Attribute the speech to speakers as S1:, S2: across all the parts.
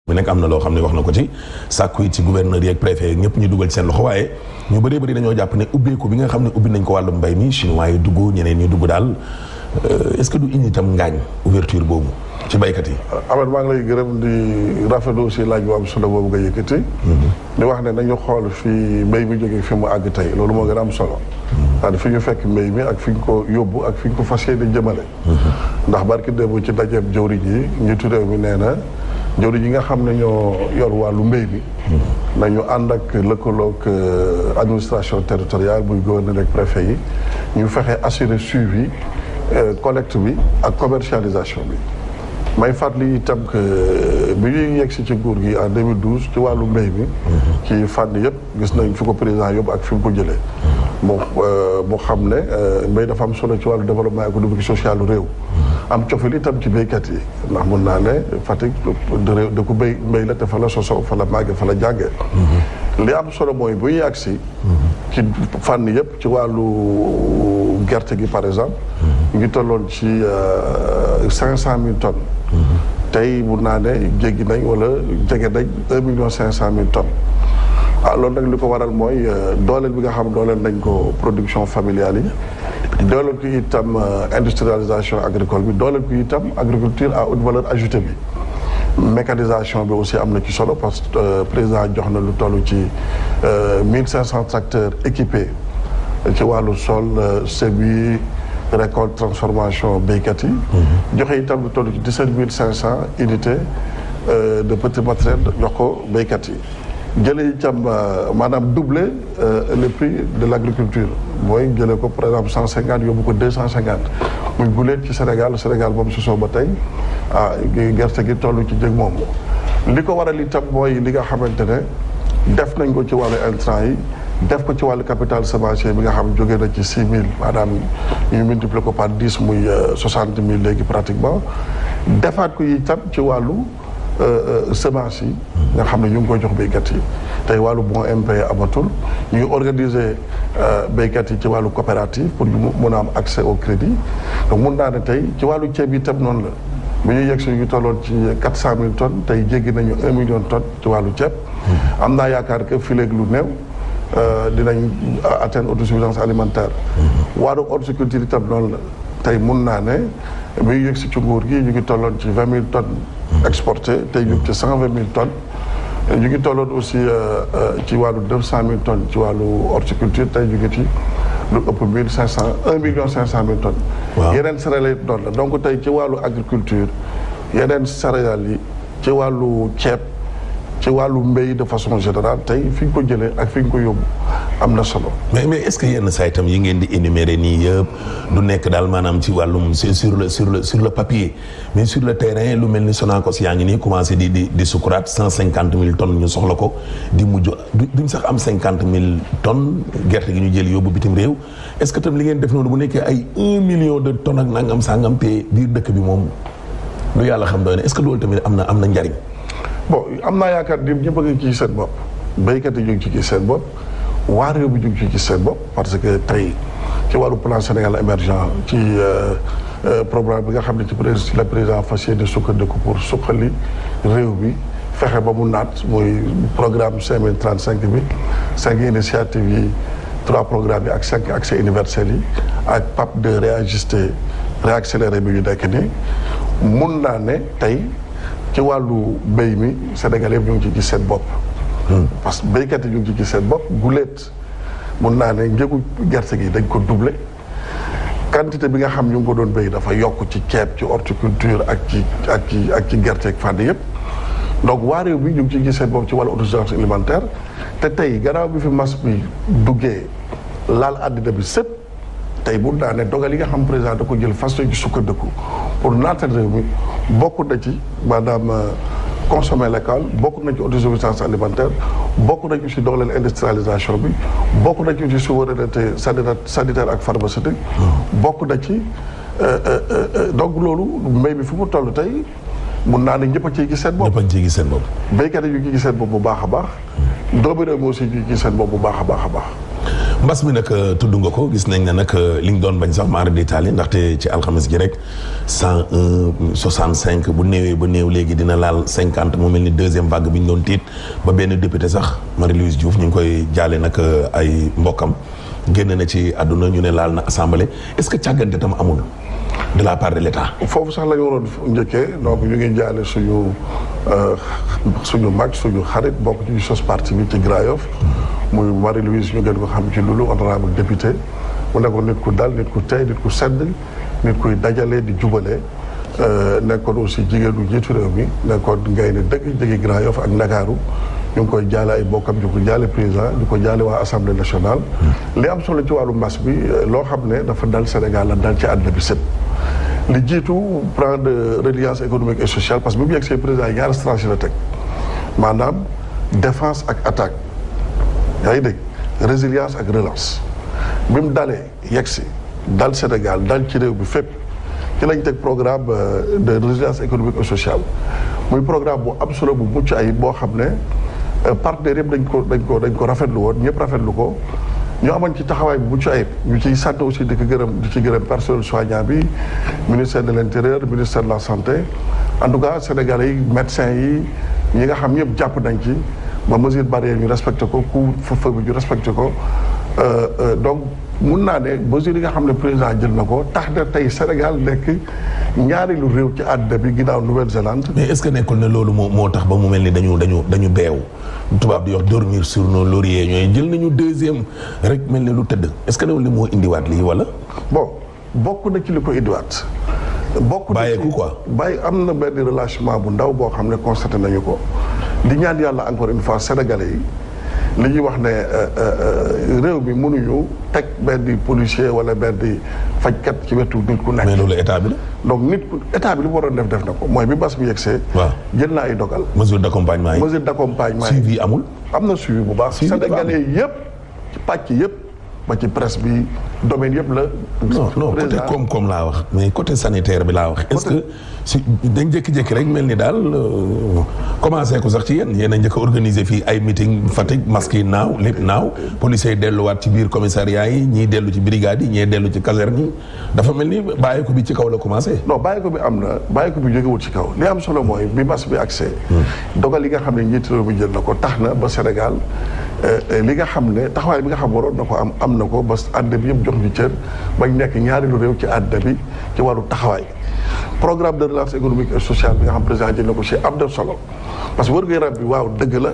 S1: bi nag am na loo xam ne wax na ko ci sàkku yi ci gouverneur yi ak préfet yi ñëpp ñu dugal ci seen loxo waaye ñu bëree bëri dañoo jàpp ne ubbeeku bi nga xam ne ubbi nañ ko wàllu mbay mi chinois yi dugg ñeneen ñi dugg daal est-ce que du indi itam ngaañ ouverture boobu ci baykat yi.
S2: Amad maa ngi lay gërëm di rafetlu aussi laaj bu am solo boobu nga yëkkati. di wax ne nañu xool fii mbéy mi jógee fi mu àgg tey loolu moo gën a am solo. c'est-à-dire fi ñu fekk mbéy mi ak fi ñu ko yóbbu ak fi ñu ko fas yéene jëmale. ndax barki démb ci ndajeeb jawriñ yi njiitu réew mi nee na jawriñ yi nga xam ne ñoo yor wàllu mbéy mi. nañu ànd ak lëkkaloog administration territoriale buy gouverneur ak préfet yi ñu fexe assurer suivi collecte bi ak commercialisation bi. may fàttali itam que bi ñuy yegg si ci nguur gi en 2012 ci wàllu mbéy mi. ci fànn yëpp gis nañ fi ko président yóbbu ak fi mu ko jëlee. mu xam ne mbéy dafa am solo ci wàllu développement économique social réew. am cofil itam ci béykat yi ndax mun naa ne Fatick da ko mbéy la te fa la sosoo fa la màggee fa la jàngee. li am solo mooy bu ñuy agsi ci fànn yëpp ci wàllu gerte gi par exemple. ñu ngi tolloon ci 500 000 tonnes. tey mun naa ne jéggi nañ wala jege nañ 1,5 million tonnes. loolu nag li ko waral mooy dooleel bi nga xam dooleel nañ ko production familiale yi. dooleel ko itam industrialisation agricole bi dooleel ko itam agriculture à haute valeur ajoutée bi. mécanisation bi aussi am na ci solo parce que président jox na lu toll ci 1500 tracteurs équipés ci wàllu sol semis récolte transformation béykat yi. joxe itam lu toll ci 17500 unités de petit matériel jox ko béykat yi. jëlee itam maanaam doubler le prix de l' agriculture mooy jëlee ko par exemple 150 yóbbu ko 250 muy guleet ci Sénégal moom sosoo ba tey gerte gi toll ci jëg moom. li ko waral itam mooy li nga xamante ne def nañ ko ci wàllu intrant yi def ko ci wàllu capital semencier bi nga xam jógee na ci 6000 maanaam ñu multiplier ko par 10 muy 60 000 léegi pratiquement defaat ko itam ci wàllu. semence yi nga xam ne ñu ngi koy jox béykat yi tey wàllu bon impayé amatul ñu ngi organiser béykat yi ci wàllu coopérative pour ñu mën a am accès au crédit donc mun naa ne tey ci wàllu ceeb yi itam noonu la bu ñuy yegg si ñu tolloon ci 400 000 tonnes tey jéggi nañu 1 million tonnes ci wàllu ceeb. am naa yaakaar que fii léegi lu néew dinañ atteindre autosuffisance alimentaire. wàllu horticulture itam noonu la tey mun naa ne bu ñuy yegg si ci nguur gi ñu ngi tolloon ci 20 000 tonnes. exporté tey ñu ngi ci 120 000 tonnes ñu ngi tolloon aussi ci wàllu 200 000 tonnes ci wàllu horticulture tey ñu ngi ci lu ëpp 1 million 500 000 tonnes. yeneen céréales yi doon la donc tey ci wàllu agriculture yeneen céréales yi ci wàllu ceeb ci wàllu mbéy de façon générale tey fi ñu ko jëlee ak fi ñu ko yóbbu am na solo.
S1: mais est-ce que yenn saa itam yi ngeen di énumérer nii yëpp du nekk daal maanaam ci wàllum sur le papier mais sur le terrain lu mel ni Sonacos yaa ngi nii commencé di sukuraat 150 000 tonnes ñu soxla ko di mujj duñ sax am 50 000 tonnes gerte gi ñu jël yóbbu bitim réew est-ce que tam li ngeen def noonu bu nekkee ay 1 million de tonnes ak nangam sangam te biir dëkk bi moom lu yàlla xam doy na est-ce que loolu tamit am na njariñ.
S2: bon am naa yaakaar ni ñëpp a ngi ci seen bopp béykat yi ñu ngi ci seen bopp waa réew bi ñu ngi ci seen bopp parce que tey ci wàllu plan Sénégal émergent ci programme bi nga xam ne ci la président fas yéene sukkandiku pour suqali réew bi fexe ba mu naat muy programme 5035 bi 5 initiatives yi 3 programmes yi ak 5 accès universels yi ak PAP de réaccéléré bi ñu nekk nii mun naa ne tey. ci wàllu mbéy mi Sénégalais ñu ngi ci gis seen bopp. parce que béykat yi ñu ngi ci gis seen bopp guleet mun naa ne njëgu gerte gi dañ ko doublé quantité bi nga xam ñu ngi ko doon béy dafa yokk ci ceeb ci horticulture ak ci gerte ak fànn yëpp. donc waa réew bi ñu ngi ci gis seen bopp ci wàllu autosuffisance alimentaire te tey gannaaw bi fi mas bi duggee laal àddina bi sëpp tey mun naa ne dogal yi nga xam président da ko jël fas ci sukkandiku pour naatal réew mi bokk na ci maanaam consommer local bokk na ci autosuffisance alimentaire bokk na ci aussi dooleel industrialisation bi bokk na ci aussi souveraineté sanitaire ak pharmaceutique bokk na ci donc loolu mbéy mi fu mu toll tey mun naa ne ñëpp a ciy gis seen bopp.
S1: ñëpp a ciy gis seen bopp.
S2: béykat yi ñu ngi gis seen bopp bu baax a baax. doomu réew mi aussi ñu ngi gis seen bopp bu baax a baax a baax.
S1: mbas mi nag tudd nga ko gis nañ ne nag li ñu doon bañ sax maara d'Italie ndaxte ci alxames gi rek 101 65 bu néewee ba néew léegi dina laal 50 mu mel ni deuxième vague bi ñu doon tiit ba benn député sax Marie-Louise Diouf ñu ngi koy jaale nag ay mbokkam génn na ci àdduna ñu ne laal na assemblée est-ce que càggante tam amul de la part de l'État.
S2: foofu sax la ñu waroon njëkkee donc ñu ngi jaale suñu mag suñu xarit bokk ci sos parti bi ci Grand Yoff muy Marie-Louise ñu gën ko xam ci loolu honorable député mu nekkoon nit ku dal nit ku tey nit ku sedd nit kuy dajale di jubale nekkoon aussi jigéenu jiitu réew mi nekkoon ngay ne dëgg jege Grand Yoff ak Ndakaaru ñu ngi koy jaale ay bokkam ñu ko jaale président ñu ko jaale waa assemblée nationale. li am solo ci wàllu mbas bi loo xam ne dafa dal Sénégal la dal ci àdduna bi sëpp. li jiitu plan de résilience économique et sociale parce que bi mu yegg see président yi ñaari stratégie la teg maanaam défense ak attaque yaa ngi dégg résilience ak relance bi mu dalee yegg si dal Sénégal dal ci réew bi fépp ci lañ teg programme de résilience économique et sociale muy programme bu am solo bu mucc ayib boo xam ne partenaires yëpp dañ ko rafetlu woon ñëpp rafetlu ko ñu amoon ci taxawaay bu mucc ayib ñu ciy sant aussi di ci gërëm personnel soignant bi ministère de l'intérieur ministère de la santé en tout cas sénégalais yi médecins yi ñi nga xam ñëpp jàpp nañ ci ba mesure barrière ñu respecté ko couvre-feu bi ñu respecté ko donc mun naa ne mesure yi nga xam ne président jël na ko tax na tey Sénégal nekk ñaari lu réew ci àddina bi ginnaaw Nouvelle-Zélande.
S1: mais est-ce que nekkul ne loolu moo tax ba mu mel ni dañu beew tubaab di wax dormir sur nos lauriers ñooy jël nañu deuxième rek mel ne lu tëdd est-ce que loolu moo indiwaat lii wala.
S2: bon bokk na ci li ko indiwaat. bokk na ci
S1: bàyyeeku quoi.
S2: bàyyi am na benn relâchement bu ndaw boo xam ne constaté nañu ko di ñaan yàlla encore une fois sénégalais yi. li ñuy wax ne réew mi mënuñu teg benn policier wala benn fajkat ci wetu nit ku nekk.
S1: mais loolu état bi la.
S2: donc état bi li mu waroon def na ko mooy bi mbas bi yegsee.
S1: waaw
S2: jël na ay dogal.
S1: mesure d'accompagnement yi.
S2: mesure d'accompagnement yi
S1: suivi amul.
S2: am na suivi bu baax. sénégalais yëpp ci pàcc yëpp ba ci presse bi domaine yëpp la.
S1: non côté koom-koom laa wax mais côté sanitaire bi laa wax. est-ce que si dañ jékki-jékki rek mel ni daal commencé ko sax ci yéen a njëkk a organiser fii ay meeting Fatick masque yi naaw lépp naaw policiers yi delluwaat ci biir commissariat yi ñii dellu ci brigade yi ñii dellu ci caserne yi dafa mel ni bàyyi ko bi ci kaw la commencé.
S2: non bàyyi ko bi am na bàyyi ko bi jógewut ci kaw li am solo mooy bi mbas bi accès dogal yi nga xam ne njiitu réew mi jël na ko tax na ba Sénégal li nga xam ne taxawaay bi nga xam waroon na ko am na ko ba àddina bi yëpp jox ñu cër bañ nekk ñaari lu réew ci àddina bi ci wàllu taxawaay programme de relance économique et sociale bi nga xam président jël na ko ci am na solo parce que wërgu-yaram bi waaw dëgg la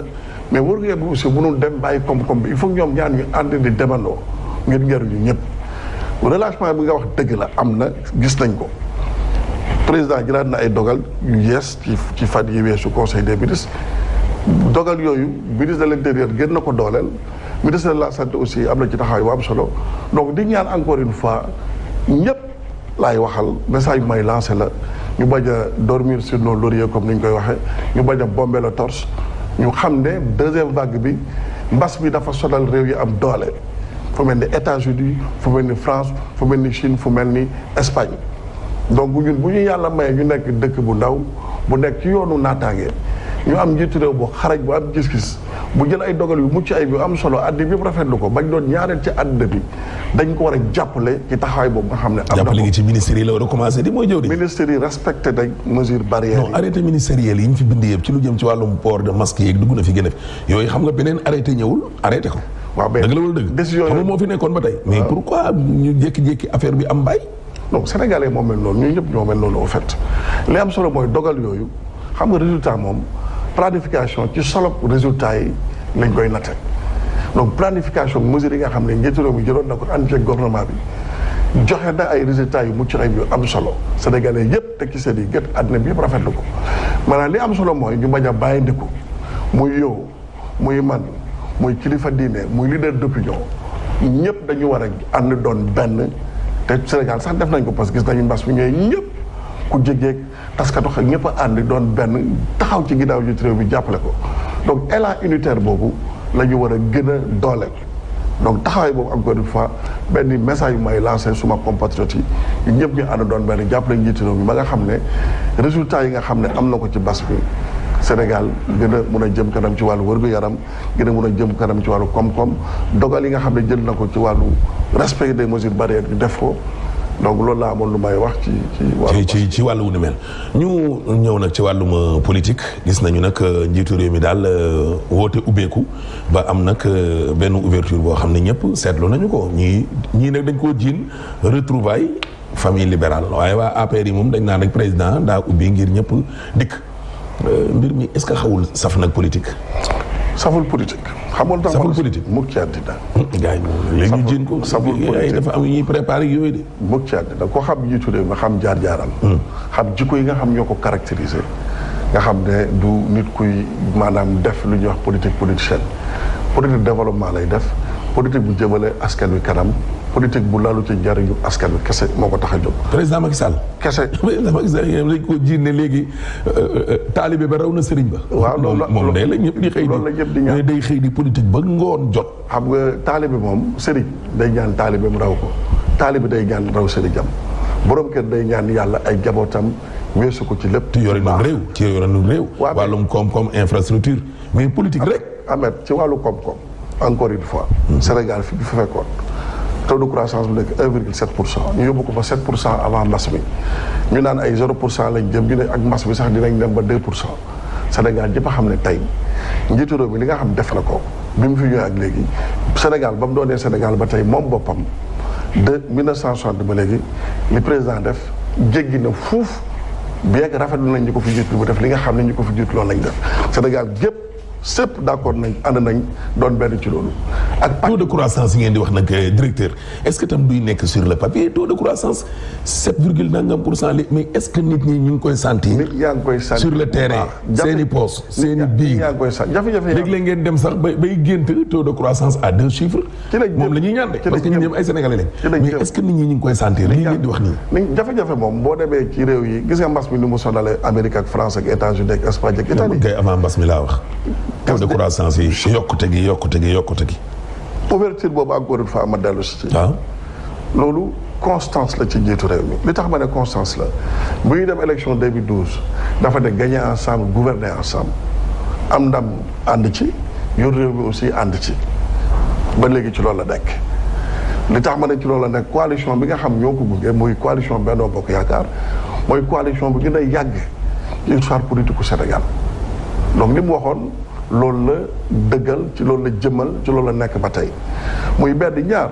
S2: mais wërgu-yaram bi aussi mënul dem bàyyi koom-koom bi il faut ñoom ñaar ñu ànd di demandoo ngir njëriñu ñëpp relâchement bi nga wax dëgg la am na gis nañ ko président jëlaat na ay dogal yu yees ci fan yi weesu conseil des ministres dogal yooyu ministre de l'intérieur gën na ko dooleel ministre de la santé aussi am na ci taxawaay bu am solo donc di ñaan encore une fois ñëpp laay waxal message may lancé la ñu bañ a dormir sur nos lauriers comme ni ñu koy waxee ñu bañ a bomber le torse ñu xam ne deuxième vague bi mbas bi dafa sonal réew yi am doole fu mel ni États-Unis fu mel ni France fu mel ni Chine fu mel ni Espagne donc ñun bu ñu yàlla mayee ñu nekk dëkk bu ndaw bu nekk ci yoonu naataange ñu am njiitu réew bu xarañ bu am gis-gis bu jël ay dogal yu mucc ay yu am solo àddina bi yëpp rafetlu ko bañ doon ñaareel ci àddina bi dañ ko war a jàppale ci taxawaay boobu nga xam ne am na ko
S1: jàppale gi ci ministère yi la war a commencé di mooy jëw di
S2: ministère yi respecté nañ mesure barrière
S1: non arrêté ministériel yi ñu fi bind yëpp ci lu jëm ci wàllum port de masque yeeg dugg na fi gën a fi yooyu xam nga beneen arrêté ñëwul arrêté ko
S2: waaw mais
S1: dëgg la wala dëgg
S2: décision
S1: xam nga moo fi nekkoon ba tey mais pourquoi ñu jékki-jékki affaire bi am bàyyi
S2: donc sénégalais moo mel noonu ñun ñëpp ñoo mel noonu au fait li am solo mooy dogal yooyu xam nga résultat moom planification ci solo résultat yi lañ koy natte donc planification mesures yi nga xam ne njiitu réew mi jëloon na ko ànd ci gouvernement bi joxe na ay résultats yu mucc ayib yu am solo sénégalais yëpp teg ci seen i gët àddina bi yëpp rafetlu ko maanaam li am solo mooy ñu bañ a bàyyi ndiku muy yow muy man muy kilifa diine muy leader d'opinion ñëpp dañu war a ànd doon benn te Sénégal sax def nañ ko parce que gis nañu mbas mi ñooy ñëpp ku jégeeg taskatu xel ñëpp a ànd doon benn taxaw ci ginnaaw njiitu réew bi jàppale ko donc élan unitaire boobu la ñu war a gën a dooleel donc taxawaay boobu encore une fois benn message yu may lancé suma compatriotes yi ñëpp ñu ànd doon benn jàppale njiitu réew mi ba nga xam ne résultat yi nga xam ne am na ko ci mbas bi Sénégal gën a mun a jëm kanam ci wàllu wërgu-yaram gën a mun a jëm kanam ci wàllu koom-koom dogal yi nga xam ne jël na ko ci wàllu respect des mesures barrières ñu def ko donc loolu laa amoon lu may wax
S1: ci wàllu wu ni mel ñu ñëw nag ci wàllum politique gis nañu nag njiitu réew mi daal woote ubbeeku ba am nag benn ouverture boo xam ne ñëpp seetlu nañu ko ñii nag dañ koo jiin retrouvailles famille libérale waaye waa APR yi moom dañ naan rek président daa ubbi ngir ñëpp dikk mbir mi est-ce que xawul saf nag politique.
S2: saful politique. xamul tax
S1: saful politique
S2: mukk ci àddina.
S1: gars yi moom léegi ñu jiin ko.
S2: saful politique
S1: dafa am ñuy préparé yooyu de.
S2: mukk ci àddina koo xam jiitu réew mi xam jaar-jaaram. xam jikko yi nga xam ñoo ko caractérisé. nga xam ne du nit kuy maanaam def lu ñuy wax politique politicienne. politique développement lay def politique bu jëmale askan wi kanam. politique bu lalu ci njariñu askan wi kese moo ko tax a jóg.
S1: président Macky Sall.
S2: kese
S1: président Macky Sall dañ ko jiin ne léegi taalibe ba raw na sëriñ ba.
S2: waaw loolu la
S1: moom day la ñëpp di xëy
S2: loolu la ñëpp di ñaan
S1: day xëy di politique ba ngoon jot.
S2: xam nga taalibe moom sëriñ day ñaan taalibe mu raw ko taalibe day ñaan raw sëriñam borom kër day ñaan yàlla ay jabootam weesu ko ci lépp.
S1: ci yorinu réew. wàllum koom-koom infrastructure mais politique rek.
S2: Ahmed ci wàllu koom-koom encore une fois. Sénégal fi fekkoon. taux de croissance bu nekk 1,7% ñu yóbbu ko fa 7% avant mbas mi ñu naan ay 0% lañ jëm ñu ne ak mbas bi sax dinañ dem ba 2%. Sénégal jëpp a xam ne tey njiitu réew mi li nga xam def na ko bi mu fi ñëwee ak léegi Sénégal ba mu doonee Sénégal ba tey moom boppam de 1960 ba léegi li président def jéggi na fuuf bien que rafetlu nañ ñu ko fi jiitu bu def li nga xam ne ñu ko fi jiitu loolu lañ def Sénégal gépp sëpp d'accord nañ ànd nañ doon benn ci loolu.
S1: ak taux de croissance yi ngeen di wax nag directeur est-ce que tam duy nekk sur le papier taux de croissance 7,nangam% mais est-ce que nit ñi ñu ngi koy sentir.
S2: nit yaa ngi koy sentir
S1: sur le terrain. seeni poos seeni biir
S2: yaa ngi koy sentir jafe-jafe
S1: léeg-léeg ngeen dem sax bay gént taux de croissance à 2 chiffres. moom la ñuy ñaan de parce que ñun ñëpp ay sénégalais lañ. mais est-ce que nit ñi ñu ngi koy sentir li ngeen di wax nii.
S2: jafe-jafe moom boo demee ci réew yi gis nga mbas mi ni mu sonalee Amérique ak France ak États-Unis ak Espagne ak Italie.
S1: kay avant mbas mi laa wax. taux de croissance yi yokkute gi.
S2: ouverture boobu encore une fois ma dellu si ci.
S1: waaw
S2: loolu constance la ci njiitu réew mi li tax ma ne constance la bu ñuy dem élection 2012 dafa ne gagner ensemble gouverner ensemble am ndam ànd ci yor réew mi aussi ànd ci ba léegi ci loolu la nekk. li tax ma ne ci loolu la nekk coalition bi nga xam ñoo ko gunge mooy coalition Benno Bokk Yaakaar mooy coalition bi gën a yàgg ci histoire politique u Sénégal donc li mu waxoon. loolu la dëggal ci loolu la jëmmal ci loolu la nekk ba tey muy benn ñaar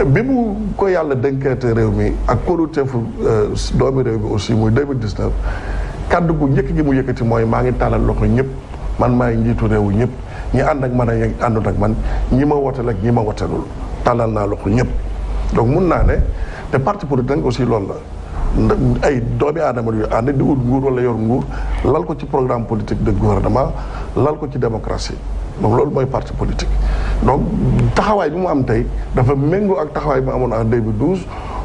S2: bi mu ko yàlla dénkeete réew mi ak kóoluteefu doomi réew mi aussi muy 2019 kaddu gu njëkk gi mu yëkkati mooy maa ngi tàllal loxo ñëpp man maay njiitu réewu ñëpp ñi ànd ak man ak ñi àndut ak man ñi ma wotel ak ñi ma wotelul tàllal naa loxo ñëpp donc mun naa ne te parti politique aussi loolu la ay doomi aadama yu ànd di wut nguur wala yor nguur lal ko ci programme politique de gouvernement lal ko ci démocratie donc loolu mooy parti politique donc taxawaay bi mu am tey dafa méngoo ak taxawaay bi mu amoon en 2012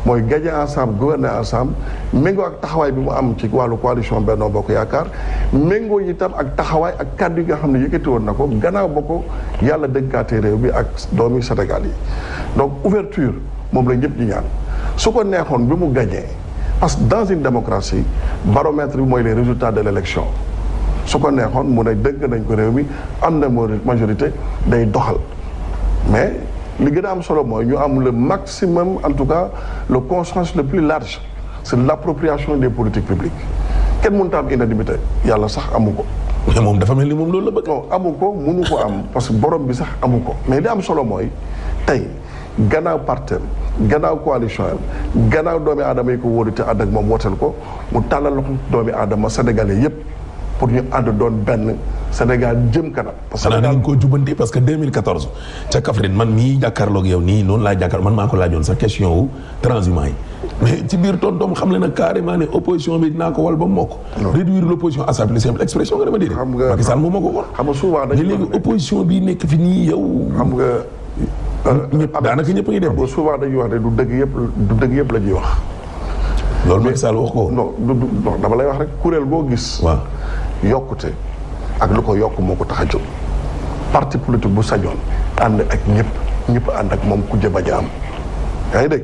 S2: mooy gagner ensemble gouverner ensemble méngoo ak taxawaay bi mu am ci wàllu coalition Benno Bokk Yaakaar méngoo itam ak taxawaay ak kàddu yi nga xam ne yëkkati woon na ko gannaaw ba ko yàlla dénkaatee réew bi ak doomi Sénégal yi donc ouverture moom la ñëpp di ñaan su ko neexoon bi mu gagné parce que dans une démocratie baromètre bi mooy les résultats de l'élection su ko neexoon mu ne dëgg nañ ko réew mi am na majorité day doxal mais li gën a am solo mooy ñu am le maximum en tout cas le consensus le plus large c'est l'appropriation des politiques publiques kenn mënut a am unanimité yàlla sax amu ko.
S1: mais moom dafa mel ni moom loolu la bëgg.
S2: non amu ko mënu ko am parce que borom bi sax amu ko mais li am solo mooy tey gannaaw partem gannaaw coalition am gannaaw doomi aadama yi ko wóolu te ànd ak moom wooteel ko mu tàllal loxo doomi aadama sénégalais yépp pour ñu ànd doon benn Sénégal jëm kanam.
S1: parce que da ngeen koo jubanti parce que 2014 ca Kaffrine man mii jàkkaarloog yow nii noonu laa jàkkaar man maa ko laajoon sa question wu transhumance yi mais ci biir tontoom xam le na carrément ne opposition bi dinaa ko wal ba mokk. réduire l'opposition à sa plus simple expression nga dama di.
S2: xam nga
S1: Macky Sall moom moo ko wax.
S2: xam nga souvent dañuy
S1: léegi opposition bi nekk fi nii yow.
S2: xam nga.
S1: ñëpp daanaka ñëpp a ngi dem.
S2: souvent dañuy wax ne du dëgg yëpp la ñuy wax.
S1: loolu Macky Sall wax ko.
S2: non dama lay wax rek kuréel boo gis.
S1: waaw
S2: yokkute ak lu ko yokk moo ko tax a jóg. parti politique bu sañoon ànd ak ñëpp ànd ak moom ku jëm a am. yaa ngi dégg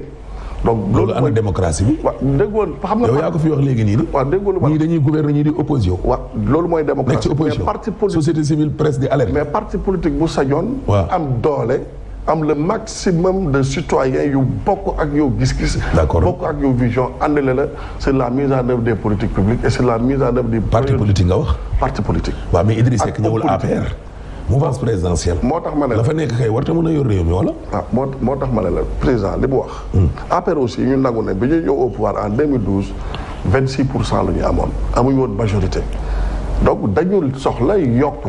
S2: donc
S1: loolu ana démocratie bi.
S2: waaw déggoon xam nga.
S1: yow yaa ko fi wax léegi nii de.
S2: waaw déggoon
S1: ñii dañuy gouverner ñii di opposition.
S2: waaw loolu mooy démocratie.
S1: nekk ci opposition
S2: mais parti politique
S1: société civile presse di alerte.
S2: mais parti politique bu sañoon.
S1: waaw
S2: am doole. am le maximum de citoyens yu bokk ak yow gis-gis.
S1: d'accord
S2: bokk ak yow vision àndale la c'est la mise en œuvre des politiques publiques et c'est la mise en œuvre des.
S1: parti politique nga wax.
S2: parti politique.
S1: waaw mais Idriss Seck ñëwul APR. mouvance présidentielle.
S2: moo tax ma ne
S1: la fa nekk kay warta mën a yor réew mi wala.
S2: ah moo tax ma ne la président li mu wax. APR aussi ñu nangu ne bi ñuy ñëw au pouvoir en 2012 26% la ñu amoon amuñu woon majorité donc dañu soxla yokk.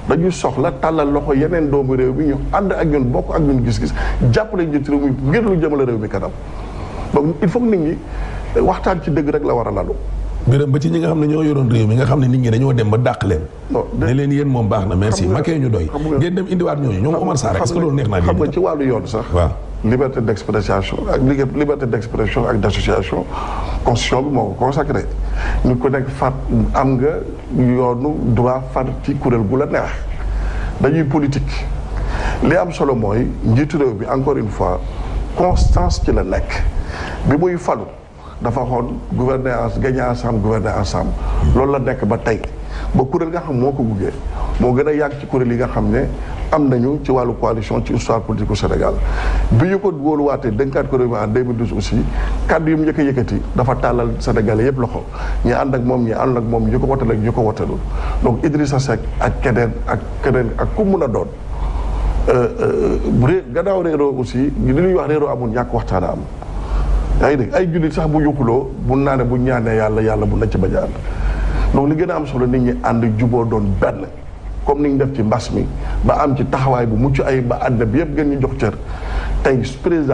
S2: dañuy soxla tàllal loxo yeneen doomu réew mi ñu ànd ak ñun bokk ak ñun gis-gis jàppale njiit réew mi ngir lu jëmale réew mi kanam donc il faut que nit ñi waxtaan ci dëgg rek la war a lalu.
S1: Birame ba ci ñi nga xam ne ñoo yoroon réew mi nga xam ne nit ñi dañoo dem ba dàq leen. ne leen yéen moom baax na merci makee ñu doy. ngeen dem indiwaat ñooñu ñoom Omar Sarr est-ce que loolu neex naa
S2: xam nga ci wàllu yoon sax.
S1: waaw
S2: liberté d'expression ak liberté d'expression ak d'association constitution bi moo ko consacré ñu ko nekk far am nga yoonu droit far ci kuréel gu la neex dañuy politique li am solo mooy njiitu réew bi encore une fois constance ci la nekk bi muy falu dafa xoon gouverner gagner ensemble gouverner ensemble loolu la nekk ba tey ba kuréel nga xam moo ko buggee moo gën a yàgg ci kuréel yi nga xam ne am nañu ci wàllu coalition ci histoire politique au Sénégal bi ñu ko wóoluwaatee dénkaat ko réew mi en 2012 aussi kaddu yu mu njëkk a yëkkati dafa tàllal Sénégalais yëpp loxo ñi ànd ak moom ñi ànd ak moom ñi ko wotal ak ñi ko wotalul donc Idrissa Seck ak keneen ak ku mun a doon gannaaw réeroo aussi li ñuy wax réeroo amul ñàkk waxtaan am yaa ngi dégg ay jullit sax bu yuxuloo bu naane bu ñaanee yàlla bu nacc ba jaan donc li gën a am solo nit ñi ànd juboo doon benn comme ni ñu def ci mbas mi ba am ci taxawaay bu mucc ay ba àddina bi yëpp gën ñu jox cër tey président